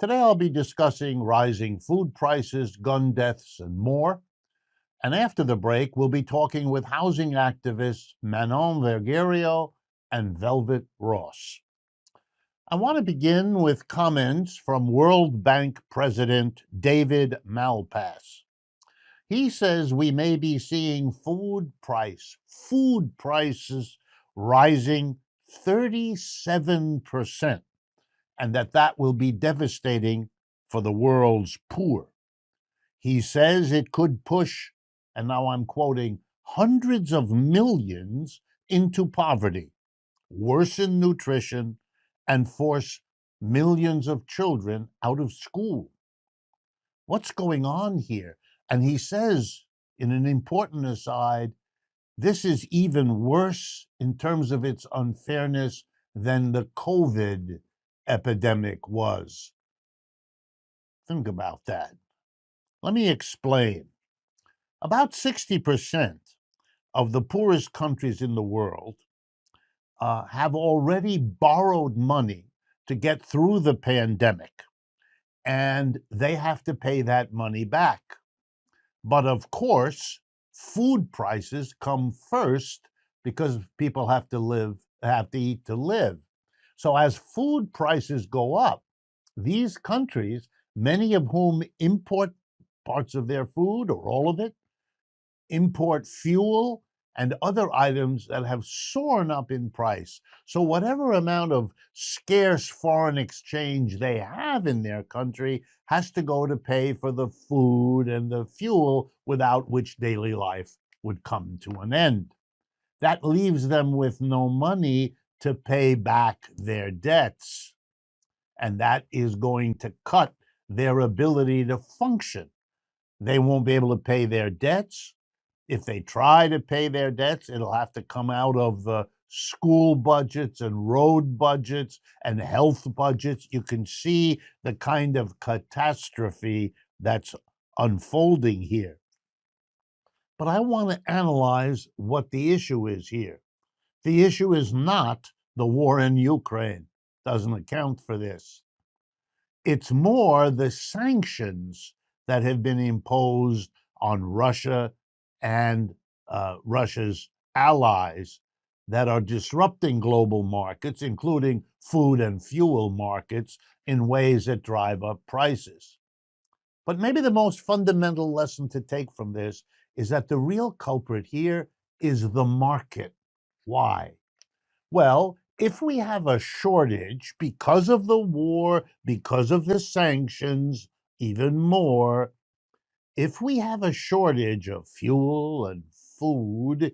Today I'll be discussing rising food prices, gun deaths, and more. And after the break, we'll be talking with housing activists Manon Vergerio and Velvet Ross. I want to begin with comments from World Bank President David Malpass. He says we may be seeing food prices rising 37%, and that will be devastating for the world's poor. He says it could push, and now I'm quoting, hundreds of millions into poverty, worsen nutrition, and force millions of children out of school. What's going on here? And he says, in an important aside, this is even worse in terms of its unfairness than the COVID epidemic was. Think about that. Let me explain. About 60% of the poorest countries in the world have already borrowed money to get through the pandemic, and they have to pay that money back. But of course, food prices come first because people have to eat to live. So as food prices go up, these countries, many of whom import parts of their food or all of it, import fuel and other items that have soared up in price. So whatever amount of scarce foreign exchange they have in their country has to go to pay for the food and the fuel without which daily life would come to an end. That leaves them with no money to pay back their debts, and that is going to cut their ability to function. They won't be able to pay their debts. If they try to pay their debts, it'll have to come out of the school budgets and road budgets and health budgets. You can see the kind of catastrophe that's unfolding here. But I want to analyze what the issue is here. The issue is not the war in Ukraine. Doesn't account for this. It's more the sanctions that have been imposed on Russia and Russia's allies that are disrupting global markets, including food and fuel markets, in ways that drive up prices. But maybe the most fundamental lesson to take from this is that the real culprit here is the market. Why? Well, if we have a shortage because of the war, because of the sanctions, even more, if we have a shortage of fuel and food,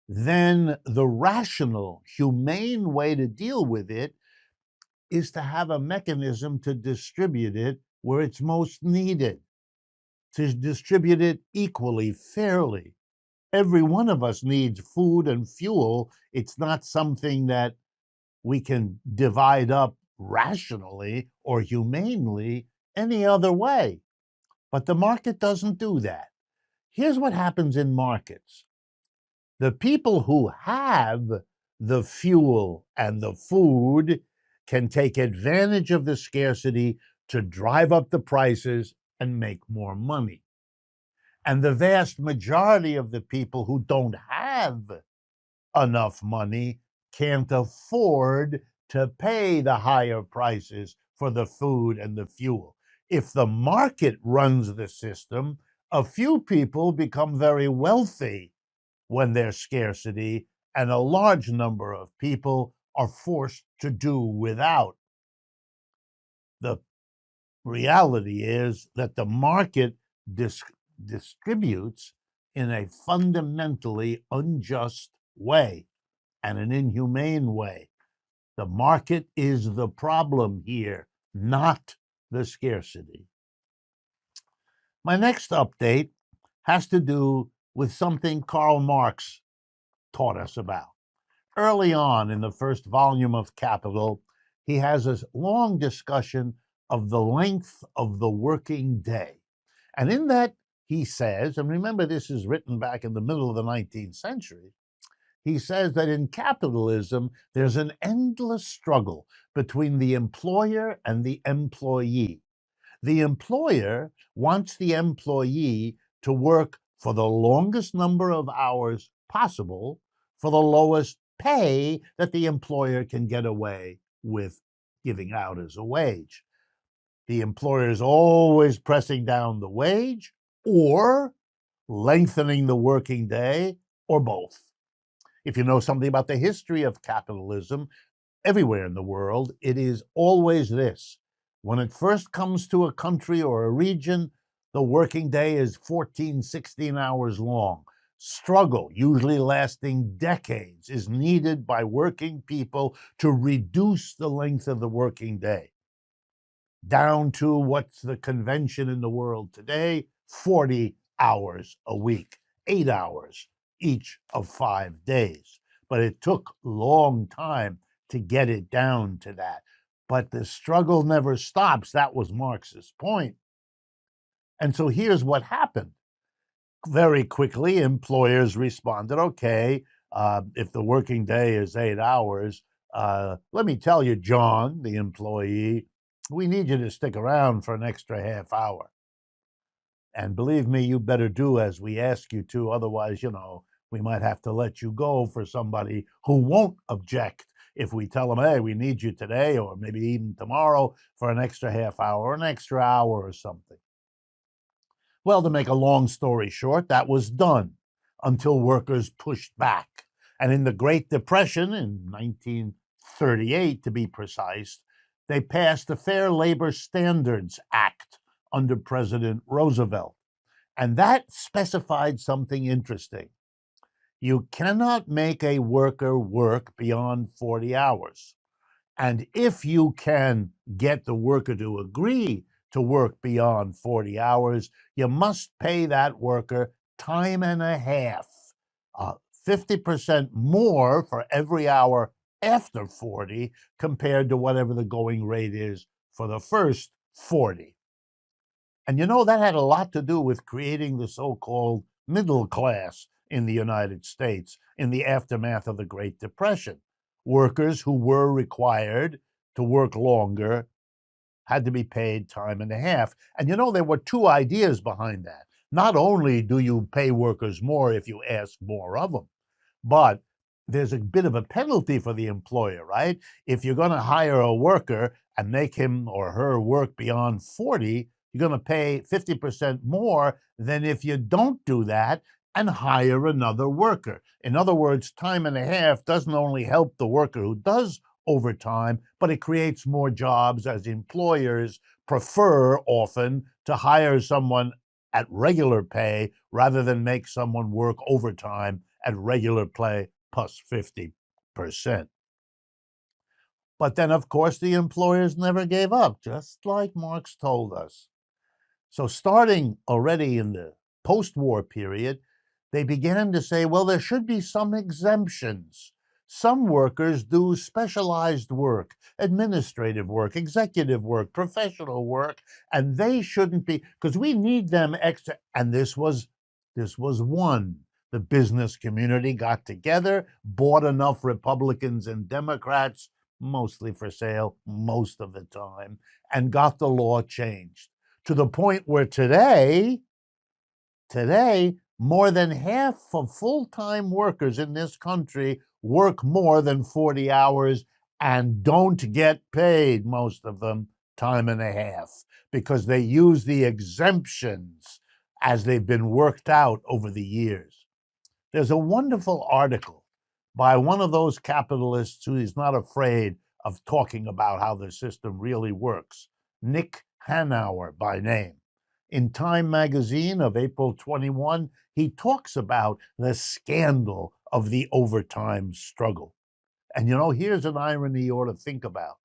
then the rational, humane way to deal with it is to have a mechanism to distribute it where it's most needed, to distribute it equally, fairly. Every one of us needs food and fuel. It's not something that we can divide up rationally or humanely any other way. But the market doesn't do that. Here's what happens in markets. The people who have the fuel and the food can take advantage of the scarcity to drive up the prices and make more money. And the vast majority of the people who don't have enough money can't afford to pay the higher prices for the food and the fuel. If the market runs the system, a few people become very wealthy when there's scarcity, and a large number of people are forced to do without. The reality is that the market distributes in a fundamentally unjust way and an inhumane way. The market is the problem here, not the scarcity. My next update has to do with something Karl Marx taught us about. Early on in the first volume of Capital, he has a long discussion of the length of the working day. And in that, he says, and remember this is written back in the middle of the 19th century, he says that in capitalism, there's an endless struggle between the employer and the employee. The employer wants the employee to work for the longest number of hours possible for the lowest pay that the employer can get away with giving out as a wage. The employer is always pressing down the wage or lengthening the working day or both. If you know something about the history of capitalism, everywhere in the world, it is always this. When it first comes to a country or a region, the working day is 14, 16 hours long. Struggle, usually lasting decades, is needed by working people to reduce the length of the working day down to what's the convention in the world today, 40 hours a week, 8 hours each of 5 days. But it took a long time to get it down to that. But the struggle never stops. That was Marx's point. And so here's what happened. Very quickly, employers responded, okay, if the working day is 8 hours, let me tell you, John, the employee, we need you to stick around for an extra half hour. And believe me, you better do as we ask you to. Otherwise, we might have to let you go for somebody who won't object if we tell them, hey, we need you today or maybe even tomorrow for an extra half hour or an extra hour or something. Well, to make a long story short, that was done until workers pushed back. And in the Great Depression, in 1938 to be precise, they passed the Fair Labor Standards Act under President Roosevelt. And that specified something interesting. You cannot make a worker work beyond 40 hours. And if you can get the worker to agree to work beyond 40 hours, you must pay that worker time and a half, 50% more for every hour after 40 compared to whatever the going rate is for the first 40. And that had a lot to do with creating the so-called middle class in the United States in the aftermath of the Great Depression. Workers who were required to work longer had to be paid time and a half. And there were two ideas behind that. Not only do you pay workers more if you ask more of them, but there's a bit of a penalty for the employer, right? If you're going to hire a worker and make him or her work beyond 40, you're going to pay 50% more than if you don't do that and hire another worker. In other words, time and a half doesn't only help the worker who does overtime, but it creates more jobs as employers prefer often to hire someone at regular pay rather than make someone work overtime at regular pay plus 50%. But then, of course, the employers never gave up, just like Marx told us. So starting already in the post-war period, they began to say, well, there should be some exemptions. Some workers do specialized work, administrative work, executive work, professional work, and they shouldn't be, because we need them extra. And this was one. The business community got together, bought enough Republicans and Democrats, mostly for sale most of the time, and got the law changed to the point where today, more than half of full-time workers in this country work more than 40 hours and don't get paid, most of them, time and a half, because they use the exemptions as they've been worked out over the years. There's a wonderful article by one of those capitalists who is not afraid of talking about how the system really works, Nick Hanauer by name. In Time magazine of April 21, he talks about the scandal of the overtime struggle. And here's an irony you ought to think about.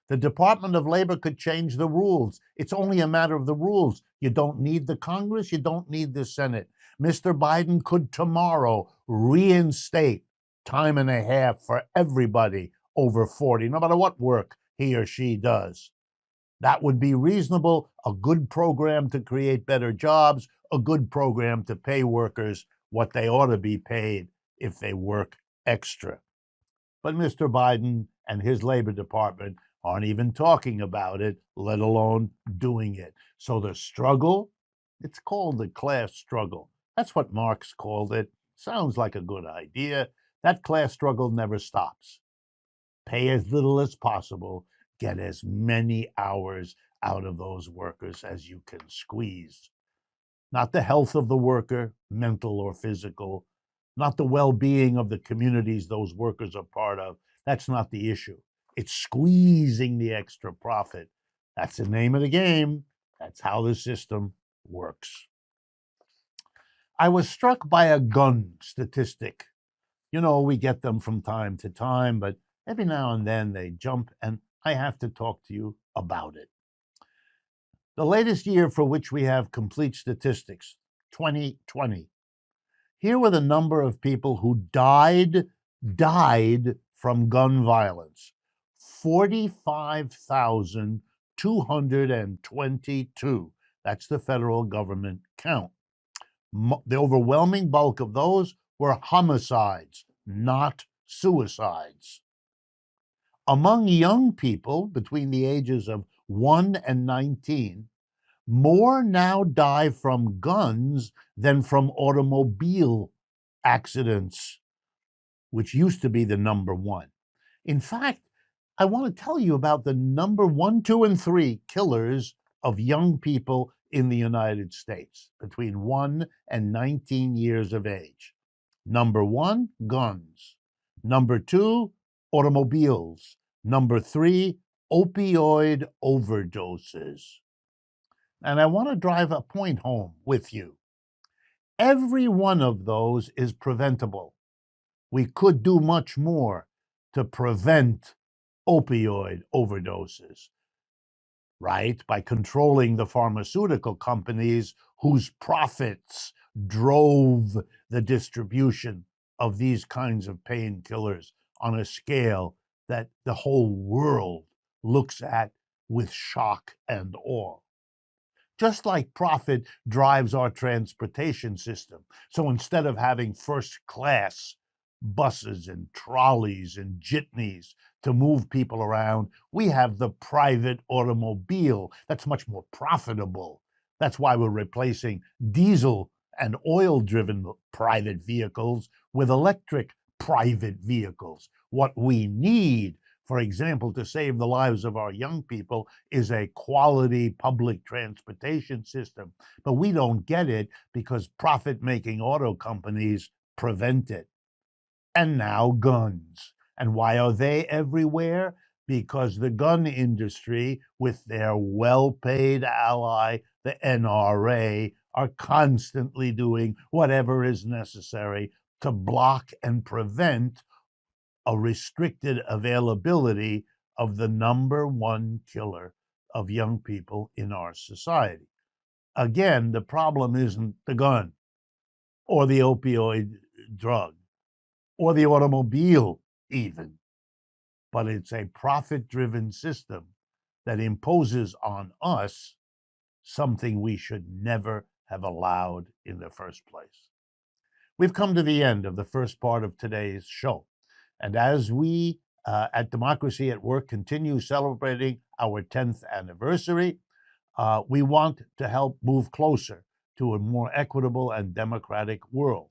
The Department of Labor could change the rules. It's only a matter of the rules. You don't need the Congress, you don't need the Senate. Mr. Biden could tomorrow reinstate time and a half for everybody over 40, no matter what work he or she does. That would be reasonable, a good program to create better jobs, a good program to pay workers what they ought to be paid if they work extra. But Mr. Biden and his Labor Department aren't even talking about it, let alone doing it. So the struggle, it's called the class struggle. That's what Marx called it. Sounds like a good idea. That class struggle never stops. Pay as little as possible, get as many hours out of those workers as you can squeeze. Not the health of the worker, mental or physical, not the well-being of the communities those workers are part of. That's not the issue. It's squeezing the extra profit. That's the name of the game. That's how the system works. I was struck by a gun statistic. You know, we get them from time to time, but every now and then they jump, and I have to talk to you about it. The latest year for which we have complete statistics, 2020. Here were the number of people who died from gun violence. 45,222. That's the federal government count. The overwhelming bulk of those were homicides, not suicides. Among young people between the ages of 1 and 19, more now die from guns than from automobile accidents, which used to be the number one. In fact, I want to tell you about the number 1, 2, and 3 killers of young people in the United States between 1 and 19 years of age. Number 1, guns. Number 2, automobiles. Number 3, opioid overdoses. And I want to drive a point home with you. Every one of those is preventable. We could do much more to prevent opioid overdoses, right? By controlling the pharmaceutical companies whose profits drove the distribution of these kinds of painkillers on a scale that the whole world looks at with shock and awe. Just like profit drives our transportation system. So instead of having first class buses and trolleys and jitneys to move people around, we have the private automobile that's much more profitable. That's why we're replacing diesel and oil-driven private vehicles with electric private vehicles. What we need, for example, to save the lives of our young people is a quality public transportation system. But we don't get it because profit-making auto companies prevent it. And now guns. And why are they everywhere? Because the gun industry, with their well-paid ally, the NRA, are constantly doing whatever is necessary to block and prevent a restricted availability of the number one killer of young people in our society. Again, the problem isn't the gun or the opioid drug or the automobile even, but it's a profit-driven system that imposes on us something we should never have allowed in the first place. We've come to the end of the first part of today's show. And as we at Democracy at Work continue celebrating our 10th anniversary, we want to help move closer to a more equitable and democratic world.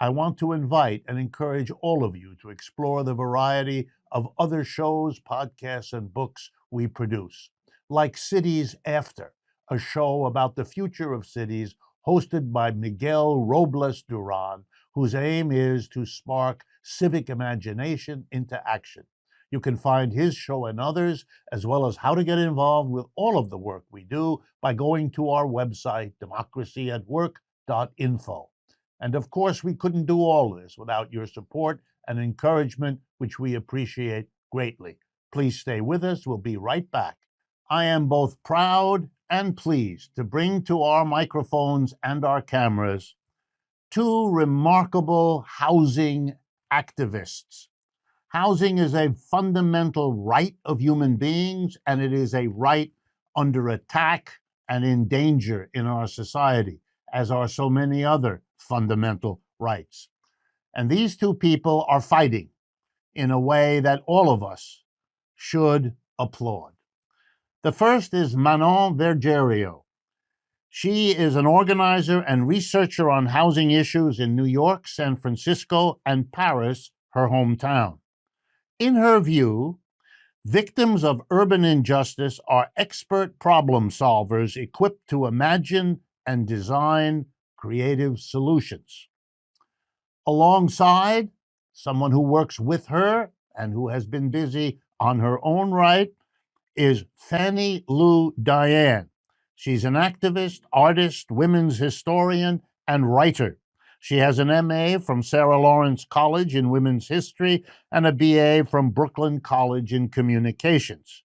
I want to invite and encourage all of you to explore the variety of other shows, podcasts, and books we produce, like Cities After, a show about the future of cities hosted by Miguel Robles Duran, whose aim is to spark civic imagination into action. You can find his show and others, as well as how to get involved with all of the work we do by going to our website, democracyatwork.info. And of course, we couldn't do all of this without your support and encouragement, which we appreciate greatly. Please stay with us. We'll be right back. I am both proud and pleased to bring to our microphones and our cameras two remarkable housing activists. Housing is a fundamental right of human beings, and it is a right under attack and in danger in our society, as are so many other fundamental rights. And these two people are fighting in a way that all of us should applaud. The first is Manon Vergerio. She is an organizer and researcher on housing issues in New York, San Francisco, and Paris, her hometown. In her view, victims of urban injustice are expert problem solvers equipped to imagine and design creative solutions. Alongside, someone who works with her and who has been busy on her own right is Fannie Lou Diane. She's an activist, artist, women's historian, and writer. She has an MA from Sarah Lawrence College in Women's History and a BA from Brooklyn College in Communications.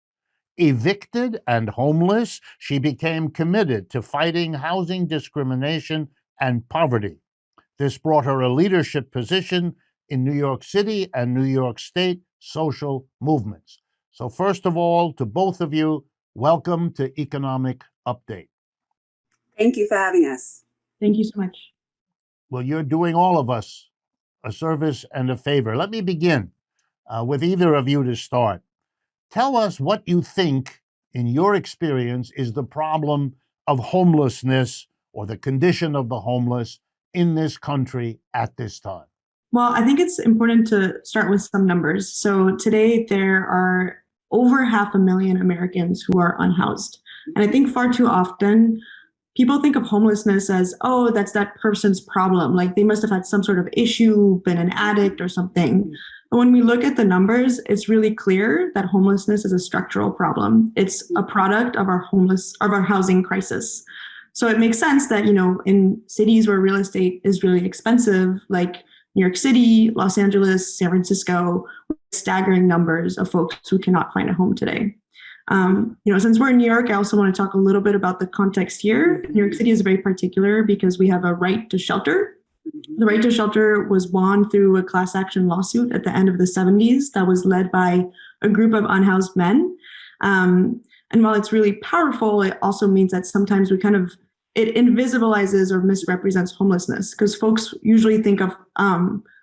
Evicted and homeless, she became committed to fighting housing discrimination and poverty. This brought her a leadership position in New York City and New York State social movements. So first of all, to both of you, welcome to Economic Update. Thank you for having us. Thank you so much. Well, you're doing all of us a service and a favor. Let me begin with either of you to start. Tell us what you think, in your experience, is the problem of homelessness or the condition of the homeless in this country at this time. Well, I think it's important to start with some numbers. So today there are over 500,000 Americans who are unhoused. And I think far too often people think of homelessness as, oh, that's that person's problem. Like they must have had some sort of issue, been an addict or something. But when we look at the numbers, it's really clear that homelessness is a structural problem. It's a product of our housing crisis. So it makes sense that, in cities where real estate is really expensive, like New York City, Los Angeles, San Francisco, staggering numbers of folks who cannot find a home today. Since we're in New York, I also want to talk a little bit about the context here. New York City is very particular because we have a right to shelter. The right to shelter was won through a class action lawsuit at the end of the 70s that was led by a group of unhoused men. And while it's really powerful, it also means that sometimes it invisibilizes or misrepresents homelessness, because folks usually think of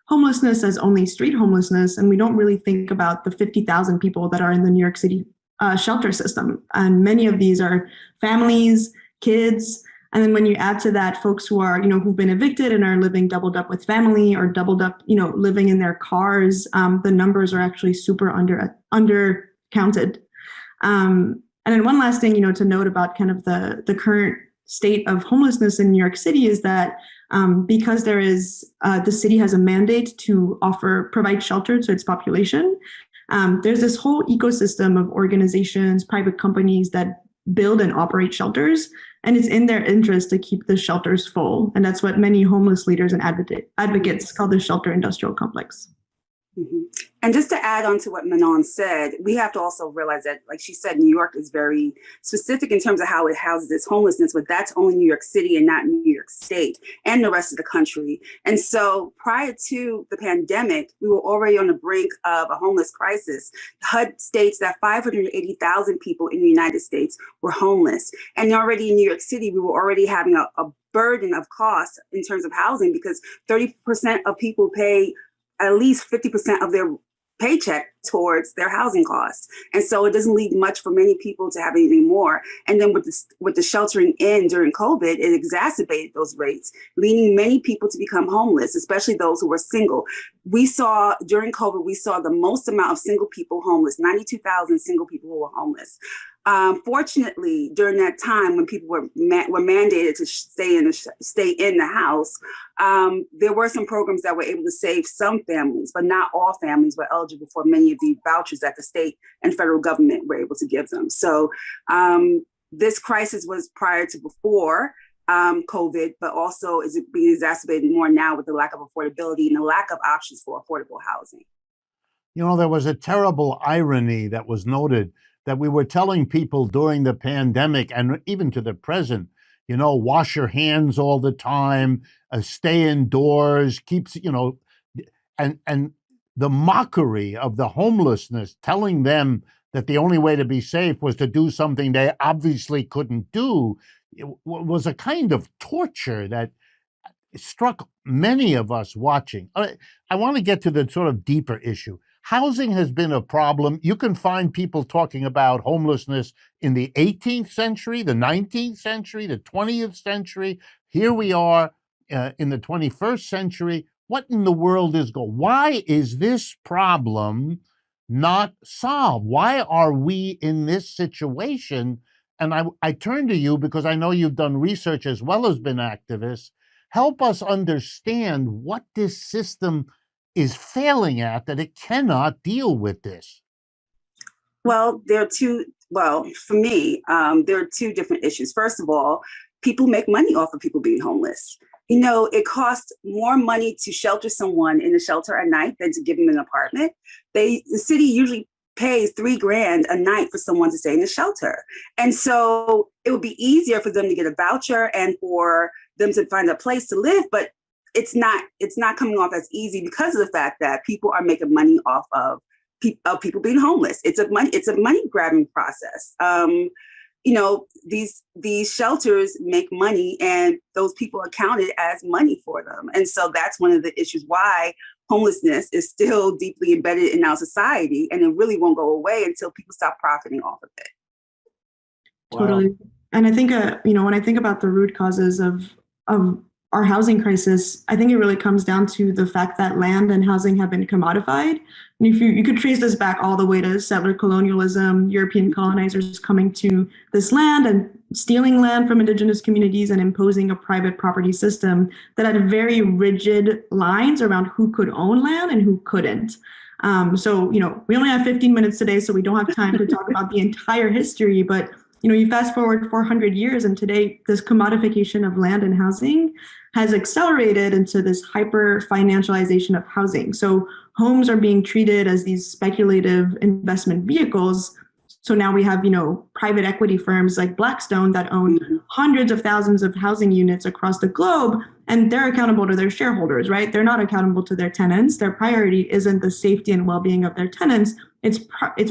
homelessness as only street homelessness, and we don't really think about the 50,000 people that are in the New York City shelter system. And many of these are families, kids, and then when you add to that folks who are, who've been evicted and are living doubled up with family or doubled up, living in their cars, the numbers are actually super undercounted. And then one last thing, to note about kind of the current state of homelessness in New York City is that because the city has a mandate to provide shelter to its population, there's this whole ecosystem of organizations, private companies that build and operate shelters, and it's in their interest to keep the shelters full. And that's what many homeless leaders and advocates call the shelter industrial complex. Mm-hmm. And just to add on to what Manon said, we have to also realize that, like she said, New York is very specific in terms of how it houses its homelessness, but that's only New York City and not New York State and the rest of the country. And so prior to the pandemic, we were already on the brink of a homeless crisis. HUD states that 580,000 people in the United States were homeless. And already in New York City, we were already having a burden of costs in terms of housing, because 30% of people pay at least 50% of their paycheck towards their housing costs. And so it doesn't leave much for many people to have anything more. And then with the sheltering in during COVID, it exacerbated those rates, leading many people to become homeless, especially those who were single. During COVID, we saw the most amount of single people homeless, 92,000 single people who were homeless. Fortunately, during that time when people were mandated to stay in the house, there were some programs that were able to save some families, but not all families were eligible for many of the vouchers that the state and federal government were able to give them. So this crisis was prior to before COVID, but also is being exacerbated more now with the lack of affordability and the lack of options for affordable housing. There was a terrible irony that was noted, that we were telling people during the pandemic and even to the present, wash your hands all the time, stay indoors, and the mockery of the homelessness, telling them that the only way to be safe was to do something they obviously couldn't do, was a kind of torture that struck many of us watching. I want to get to the sort of deeper issue. housing has been a problem. You can find people talking about homelessness in the 18th century, the 19th century, the 20th century. Here we are in the 21st century. What in the world is going? Why is this problem not solved? Why are we in this situation? And I turn to you because I know you've done research as well as been activists. Help us understand what this system is failing at, that it cannot deal with this. Well, for me, there are two different issues. First of all, people make money off of people being homeless. It costs more money to shelter someone in a shelter at night than to give them an apartment. The city usually pays $3,000 a night for someone to stay in a shelter. And so it would be easier for them to get a voucher and for them to find a place to live, but it's not coming off as easy because of the fact that people are making money off of people being homeless. It's a money grabbing process. These shelters make money and those people are counted as money for them. And so that's one of the issues why homelessness is still deeply embedded in our society, and it really won't go away until people stop profiting off of it. Totally. Wow. And I think, when I think about the root causes of our housing crisis, I think it really comes down to the fact that land and housing have been commodified. And if you could trace this back all the way to settler colonialism, European colonizers coming to this land and stealing land from indigenous communities and imposing a private property system that had very rigid lines around who could own land and who couldn't. So we only have 15 minutes today, so we don't have time to talk about the entire history, but you fast forward 400 years and today this commodification of land and housing has accelerated into this hyper financialization of housing. So homes are being treated as these speculative investment vehicles. So now we have, private equity firms like Blackstone that own hundreds of thousands of housing units across the globe, and they're accountable to their shareholders, right? They're not accountable to their tenants. Their priority isn't the safety and well-being of their tenants. It's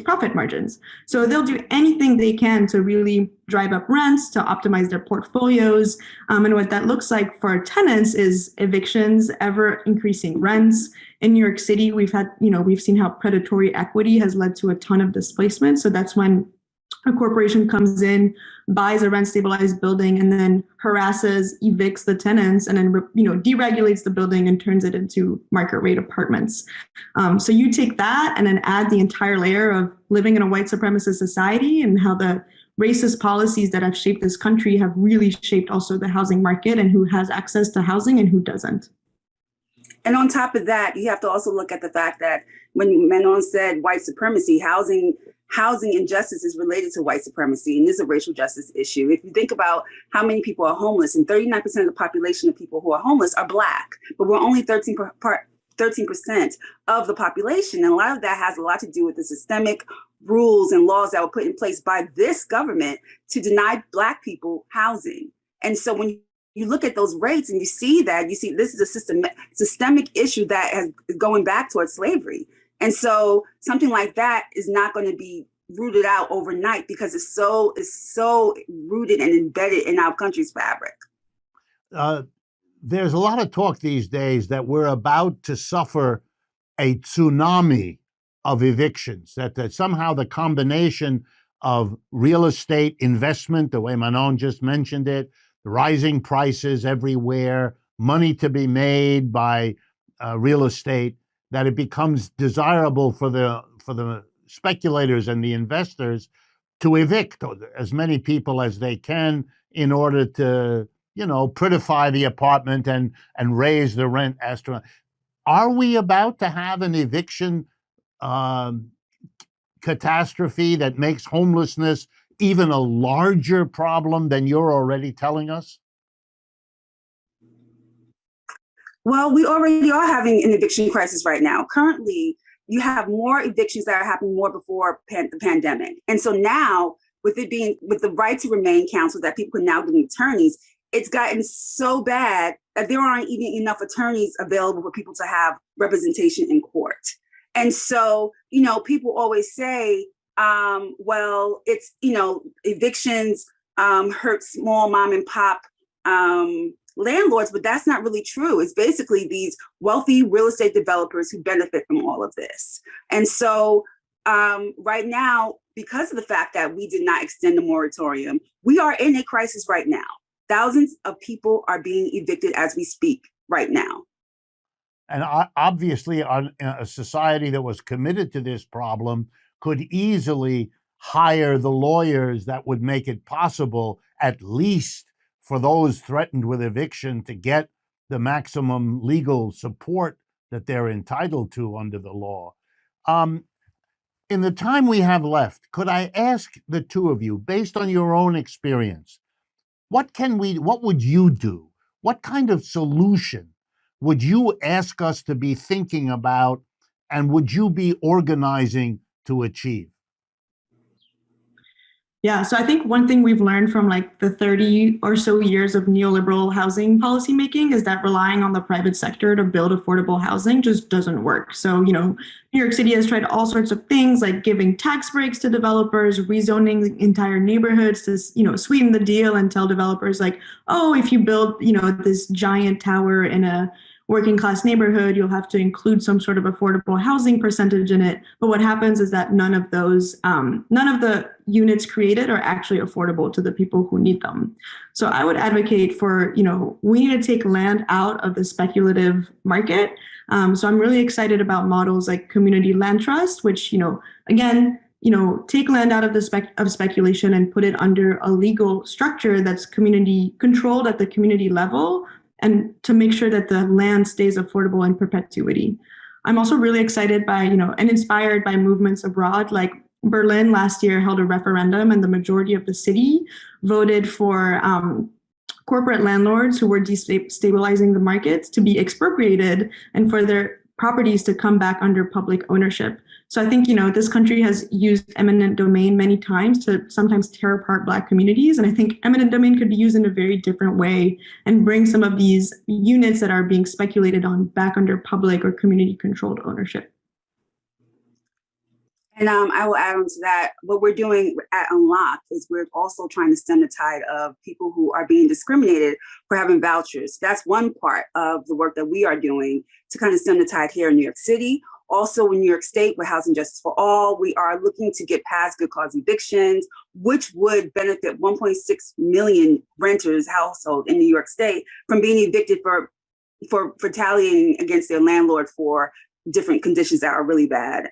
profit margins. So they'll do anything they can to really drive up rents, to optimize their portfolios. And what that looks like for our tenants is evictions, ever increasing rents. In New York City, we've seen how predatory equity has led to a ton of displacement. So that's when a corporation comes in, buys a rent stabilized building, and then harasses, evicts the tenants, and then deregulates the building and turns it into market rate apartments. So you take that and then add the entire layer of living in a white supremacist society and how the racist policies that have shaped this country have really shaped also the housing market and who has access to housing and who doesn't. And on top of that, you have to also look at the fact that when Manon said white supremacy, housing injustice is related to white supremacy, and this is a racial justice issue. If you think about how many people are homeless, and 39% of the population of people who are homeless are Black, but we're only 13% of the population. And a lot of that has a lot to do with the systemic rules and laws that were put in place by this government to deny Black people housing. And so when you look at those rates and you see this is a systemic issue that is going back towards slavery. And so something like that is not going to be rooted out overnight because it's so rooted and embedded in our country's fabric. There's a lot of talk these days that we're about to suffer a tsunami of evictions, that somehow the combination of real estate investment, the way Manon just mentioned it, the rising prices everywhere, money to be made by real estate, that it becomes desirable for the speculators and the investors to evict as many people as they can in order to, prettify the apartment and raise the rent astronomically. Are we about to have an eviction catastrophe that makes homelessness even a larger problem than you're already telling us? Well, we already are having an eviction crisis right now. Currently, you have more evictions that are happening more before the pandemic. And so now, with the right to remain counsel that people can now get attorneys, it's gotten so bad that there aren't even enough attorneys available for people to have representation in court. And so, people always say, well, it's, evictions hurt small mom and pop landlords, but that's not really true. It's basically these wealthy real estate developers who benefit from all of this. And so right now, because of the fact that we did not extend the moratorium, we are in a crisis right now. Thousands of people are being evicted as we speak right now. And obviously, a society that was committed to this problem could easily hire the lawyers that would make it possible, at least for those threatened with eviction, to get the maximum legal support that they're entitled to under the law. In the time we have left, could I ask the two of you, based on your own experience, what would you do? What kind of solution would you ask us to be thinking about, and would you be organizing to achieve? Yeah, so I think one thing we've learned from like the 30 or so years of neoliberal housing policymaking is that relying on the private sector to build affordable housing just doesn't work. So, New York City has tried all sorts of things like giving tax breaks to developers, rezoning entire neighborhoods to, sweeten the deal and tell developers like, oh, if you build, this giant tower in a working class neighborhood, you'll have to include some sort of affordable housing percentage in it. But what happens is that none of the units created are actually affordable to the people who need them. So I would advocate for, we need to take land out of the speculative market. So I'm really excited about models like community land trust, which, again, take land out of of speculation and put it under a legal structure that's community controlled at the community level, and to make sure that the land stays affordable in perpetuity. I'm also really excited by, and inspired by movements abroad. Like Berlin last year held a referendum, and the majority of the city voted for corporate landlords who were destabilizing the markets to be expropriated and for their properties to come back under public ownership. So I think, this country has used eminent domain many times to sometimes tear apart Black communities. And I think eminent domain could be used in a very different way and bring some of these units that are being speculated on back under public or community controlled ownership. And I will add on to that, what we're doing at Unlock is we're also trying to stem the tide of people who are being discriminated for having vouchers. That's one part of the work that we are doing to kind of stem the tide here in New York City. Also in New York State, with Housing Justice for All, we are looking to get past good cause evictions, which would benefit 1.6 million renters household in New York State from being evicted for retaliating against their landlord for different conditions that are really bad.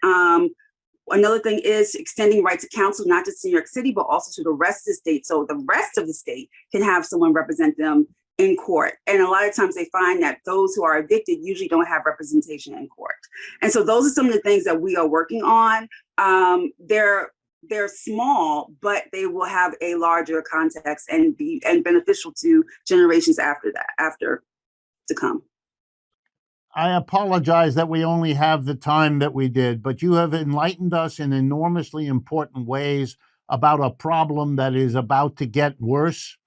Another thing is extending right to counsel, not just in New York City, but also to the rest of the state. So the rest of the state can have someone represent them in court. And a lot of times they find that those who are evicted usually don't have representation in court. And so those are some of the things that we are working on. They're small, but they will have a larger context and be beneficial to generations after to come. I apologize that we only have the time that we did, but you have enlightened us in enormously important ways about a problem that is about to get worse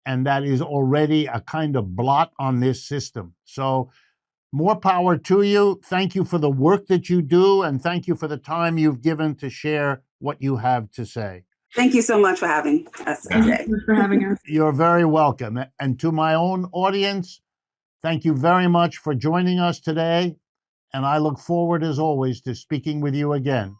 and that is already a kind of blot on this system. So more power to you. Thank you for the work that you do, and thank you for the time you've given to share what you have to say. Thank you so much for having us today. Thank you for having us. You're very welcome. And to my own audience, thank you very much for joining us today, and I look forward, as always, to speaking with you again.